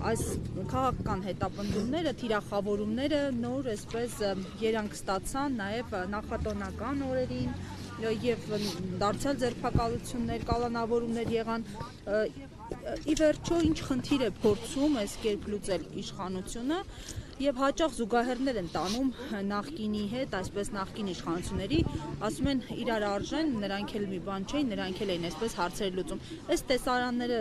այս քաղաքական հետապնդումները, թիրախավորումները նոր այսպես երանգ ստացան նաև նախատոնական օրերին եւ դարձյալ ձերբակալություններ, կալանավորումներ եղան։ Ի վերջո ինչ խնդիր է փորձում այս կերպ լուծել իշխանությունը եւ հաճախ զուգահեռներ են տանում նախկինի հետ, այսպես նախկին իշխանությունների, ասում են իրար արժեն, նրանք էլ մի բան չէին, նրանք էլ էին այսպես հարցեր լուծում։ Այս տեսարանները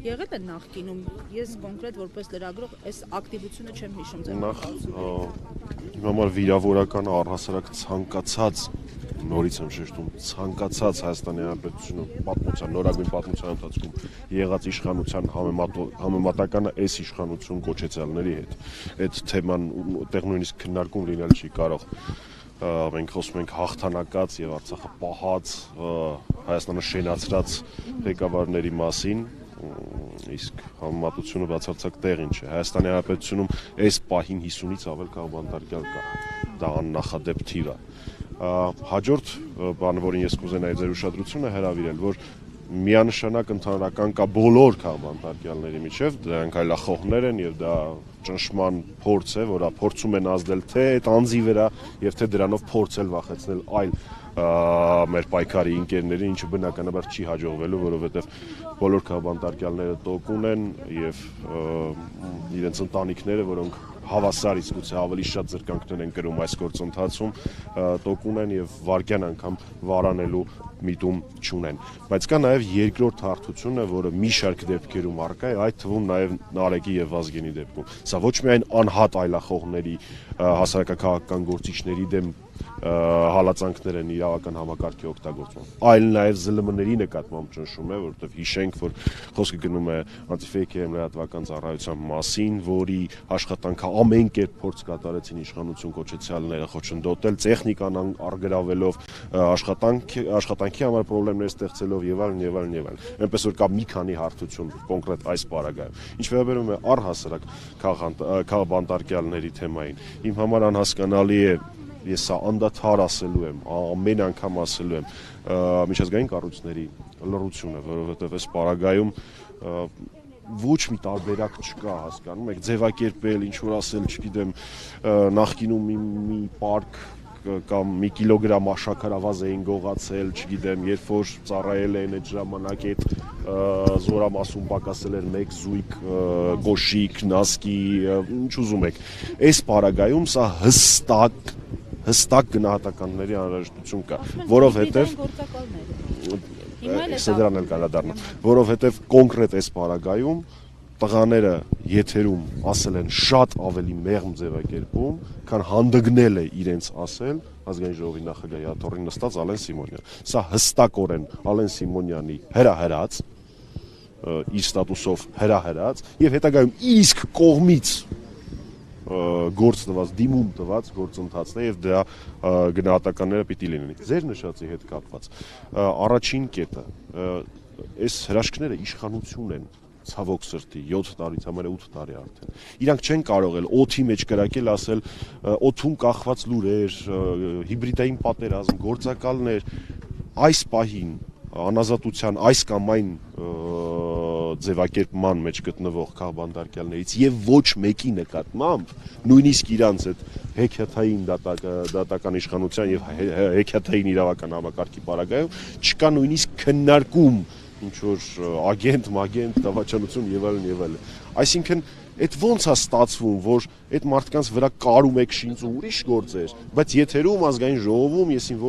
եղել են նախկինում, ես կոնկրետ որպես լրագրող այս ակտիվությունը չեմ հիշում ձեր։ Իմ համար վիրավորական առհասարակ ցանկացած նորից եմ շեշտում ցանկացած Հայաստանի Հանրապետությունը պատմության նորագույն պատմության ընթացքում եղած իշխանության համեմատականը այս իշխանություն կոչեցյալների հետ այդ թեման այդտեղ նույնիսկ քննարկում լինել չի կարող մենք խոսում ենք հաղթանակած եւ Արցախը պահած Հայաստանը շենացրած ղեկավարների մասին իսկ համեմատությունը բացարձակ տեղին չէ Հայաստանի Հանրապետությունում այս պահին 50-ից ավել քաղաքաբանտարկյալ կա դա աննախադեպ թիվ է հաջորդ բանը, որին ես կուզենայի ձեր ուշադրությունը հրավիրել, որ միանշանակ ընդհանրական կա բոլոր քաղաքաբանտարկյալների միջև, դրանք այլախոհներ են եւ դա ճնշման փորձ է, որը փորձում են ազդել թե այդ անձի վրա եւ թե դրանով փորձել վախեցնել այլ մեր պայքարի ընկերներին, ինչը բնականաբար չի հաջողվելու, որովհետեւ բոլոր քաղաքաբանտարկյալները տոկուն են եւ իրենց ընտանիքները, որոնք հավասար իսկ գուցե ավելի շատ զրկանքներ են կրում այս գործընթացում տոկուն են եւ վարկյան անգամ վարանելու միտում չունեն բայց կա նաեւ երկրորդ հարթությունը որը մի շարք դեպքերում առկա է այդ թվում նաեւ Նարեկի եւ Վազգենի դեպքում սա ոչ միայն անհատ այլախոհների հասարակական գործիչների դեմ հալածանքներ են իրավական համակարգի օգտագործում այլ նաեւ ԶԼՄ-ների նկատմամբ ճնշում է որովհետեւ հիշենք որ խոսքը գնում է անտիֆեյքի լրատվական ծառայության մասին որի աշխատանքը ամեն կերպ փորձ կատարեցին իշխանություն կոչեցյալները խոչընդոտել տեխնիկան արգրավելով աշխատանքի համար խնդիրներ ստեղծելով եւ այլն այնպես որ կա մի քանի հարթություն կոնկրետ այս պարագայում ինչ վերաբերում է առհասարակ քաղաքաբանտարկյալների թեմային իմ համար անհասկանալի է ես սա անդադար ասելու եմ ամեն անգամ ասելու եմ միջազգային կառույցների լռությունը որովհետեւ այս պարագայում ոչ մի տարբերակ չկա հասկանում եք ձևակերպել ինչ որ ասել չգիտեմ նախկինում մի պարկ կամ մի կիլոգրամ աշաքարավազ էին գողացել, չգիտեմ, երբ որ ծառայել են այդ ժամանակ այդ զորամասում պակասել էր մեկ զույգ գոշիկ, նասկի, ինչ ուզում եք։ Այս պարագայում սա հստակ գնահատականների անհրաժեշտություն կա, որովհետև դրան էլ կարա դառնա, որովհետև կոնկրետ այս պարագայում տղաները եթերում ասել են շատ ավելի մեղմ ձևակերպում, քան հանդգնել է իրենց ասել ազգային ժողովի նախագահի աթոռին նստած Ալեն Սիմոնյան։ Սա հստակորեն Ալեն Սիմոնյանի հրահրած, իր ստատուսով հրահրած եւ հետագայում իսկ կողմից գործ տված, դիմում տված գործընթացն է եւ դրա գնահատականները պիտի լինեն։ Ձեր նշածի հետ կապված առաջին կետը այս հրաշքները իշխանություն են ցավոք սրտի 7 տարից համար 8 տարի արդեն։ Իրանք չեն կարող էլ օթի մեջ կրակել ասել օթում կախված լուրեր, հիբրիդային պատերազմ, գործակալներ այս պահին անազատության այս կամ այն ձևակերպման մեջ գտնվող քաղաքաբանտարկյալներից եւ ոչ մեկի նկատմամբ նույնիսկ իրանց այդ հեքիաթային դատական իշխանության եւ հեքիաթային իրավական համակարգի պարագայում չկա նույնիսկ քննարկում ինչ որ ագենտ, դավաճանություն եւ այլն։ Այսինքն այդ ոնց է ստացվում, որ այդ մարդկանց վրա կարում եք շինծ ու ուրիշ գործեր, բայց եթերում ազգային ժողովում եսին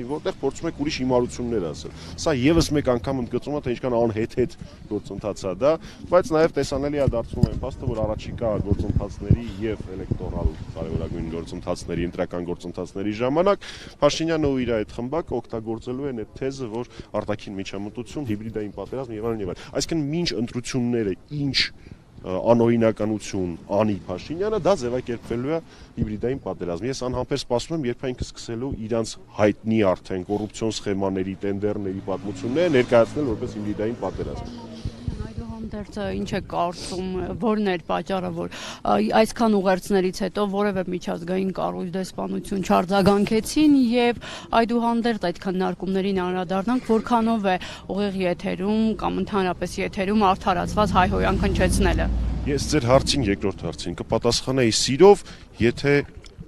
որտեղ փորձում եք ուրիշ հիմարություններ ասել։ Սա եւս մեկ անգամ ընդգծում է, թե ինչքան անհեթեթ գործընթաց է դա, բայց նաեւ տեսանելի է դարձնում այն փաստը, որ առաջիկա գործընթացների եւ էլեկտորալ կարևորագույն գործընթացների, ընտրական գործընթացների ժամանակ Փաշինյանը ու իր այդ խմբակը օգտագործելու են այդ թեզը, որ արտաքին միջամտություն, հիբրիդային պատերազմ եւ այլն։ Այսինքն մինչ ընտրությունները ինչ անօրինականություն անի Փաշինյանը դա ձևակերպվելու է հիբրիդային պատերազմ։ Ես անհամբեր սպասում եմ, երբ այն կսկսելու իրանց հայտնի արդեն կոռուպցիոն սխեմաների, տենդերների պատմությունները ներկայացնել որպես հիբրիդային պատերազմ։ Այդուհանդերձ ինչ է կարծում, որն էր պատճառը, որ այսքան ուղերձներից հետո որևէ միջազգային կառույց դեսպանություն չարձագանքեցին եւ այդուհանդերձ այդ քննարկումներին անդրադառնանք, որքանով է ուղիղ եթերում կամ ընդհանրապես եթերում արդարացված հայհոյանք հնչեցնելը։ Ես ձեր հարցին երկրորդ հարցին կպատասխանեի սիրով, եթե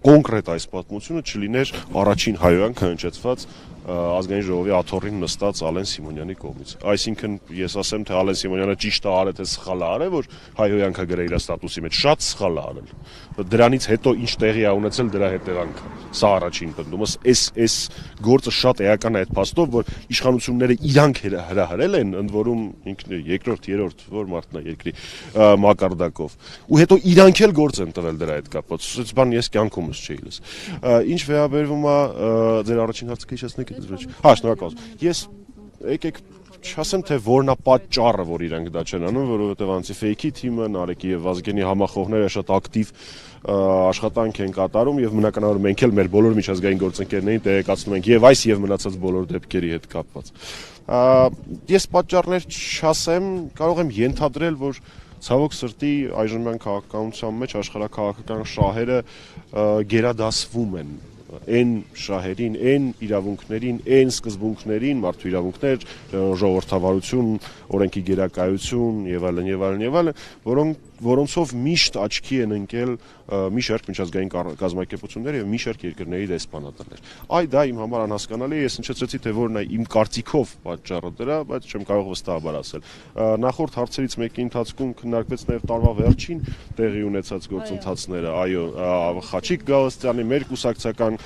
կոնկրետ այս պատմությունը չլիներ առաջին հայոյանքը հնչեցված ազգային ժողովի աթոռին նստած Ալեն Սիմոնյանի կողմից։ Այսինքն ես ասեմ, թե Ալեն Սիմոնյանը ճիշտ է արել, թե սխալ է արել, որ հայոյանքը գրել իր ստատուսի մեջ, շատ սխալ է արել։ Դրանից հետո ինչ տեղի է ունեցել դրա հետևանքը։ Սա առաջին պնդումս, այս գործը շատ էական է այդ փաստով, որ իշխանությունները իրանք հրահրել են, ընդ որում ինքն երկրորդ, երրորդ, որ մարդն է երկրի մակարդակով։ Ու հետո իրանք էլ գործ են տվել դրա հետ կապված։ Սա բան ես կյանքումս չէի լս։ Ինչ վերաբերվում է ձեր առաջին հարցը քիչացնեք։ Հա, շնորհակալություն։ Ես եկեք չասեմ, թե որն է պատճառը, որ իրանք դա չեն անում, որովհետև Անտիֆեյքի թիմը, Նարեկի եւ Վազգենի համախոհները շատ ակտիվ աշխատանք են կատարում եւ բնականաբար մենք էլ մեր բոլոր միջազգային գործընկերներին տեղեկացնում ենք եւ այս եւ մնացած բոլոր դեպքերի հետ կապված։ Ես պատճառներ չասեմ, կարող եմ ենթադրել, որ ցավոք սրտի այժմյան քաղաքականության մեջ աշխարհակաղակական շահերը գերադասվում են այն շահերին, այն իրավունքներին, այն սկզբունքներին, մարդու իրավունքներ, ժողովրդավարություն, օրենքի գերակայություն եւ այլն, որոնցով միշտ աչքի են ընկել մի շարք միջազգային կազմակերպություններ եւ մի շարք երկրների դեսպանատներ։ Այ դա իմ համար անհասկանալի է, ես հնչեցրեցի, թե որն է իմ կարծիքով պատճառը դրա, բայց չեմ կարող վստահաբար ասել։ Նախորդ հարցերից մեկի ընթացքում քննարկվեց նաեւ տարվա վերջին տեղի ունեցած գործընթացները, այո, Խաչիկ Գալստյանի մեր կուսակցական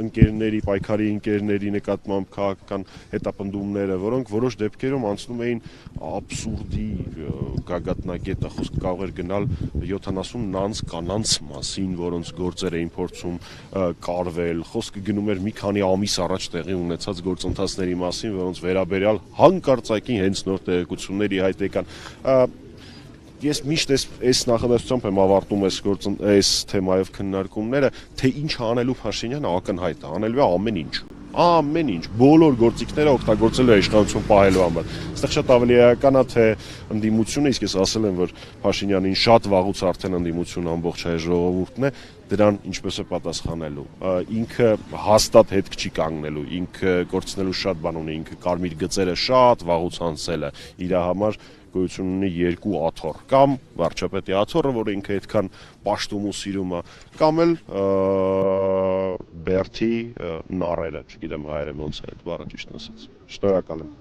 ընկերների, պայքարի ընկերների նկատմամբ քաղաքական հետապնդումները, որոնք որոշ դեպքերում անցնում էին աբսուրդի գագաթնակետը, խոսքը կարող էր գնալ 70 նանց կանանց մասին, որոնց գործեր էին փորձում կարվել, խոսքը գնում էր մի քանի ամիս առաջ տեղի ունեցած գործընթացների մասին, որոնց վերաբերյալ հանկարծակի հենց նոր տեղեկությունների հայտ եկան։ Ես միշտ այս նախադասությամբ եմ ավարտում այս թեմայով քննարկումները, թե ինչ անելու Փաշինյանը ակնհայտ է, անելու է ամեն ինչ, բոլոր գործիքները օգտագործել է իշխանություն պահելու համար։ Այստեղ շատ ավելի էական է, թե ընդդիմությունը, իսկ ես ասել եմ, որ Փաշինյանին շատ վաղուց արդեն ընդդիմությունը ամբողջ հայ ժողովուրդն է, դրան ինչպես է պատասխանելու։ Ինքը հաստատ հետք չի կանգնելու, ինքը կորցնելու շատ բան ունի, ինքը կարմիր գծերը շատ վաղուց անցել է իր համար գոյություն ունի երկու աթոռ, կամ վարչապետի աթոռը, որը ինքը այդքան պաշտում ու սիրում է, կամ էլ Բերթի նարերը, չգիտեմ հայերեն ոնց է այդ բառը ճիշտ ասած։ Շնորհակալ եմ։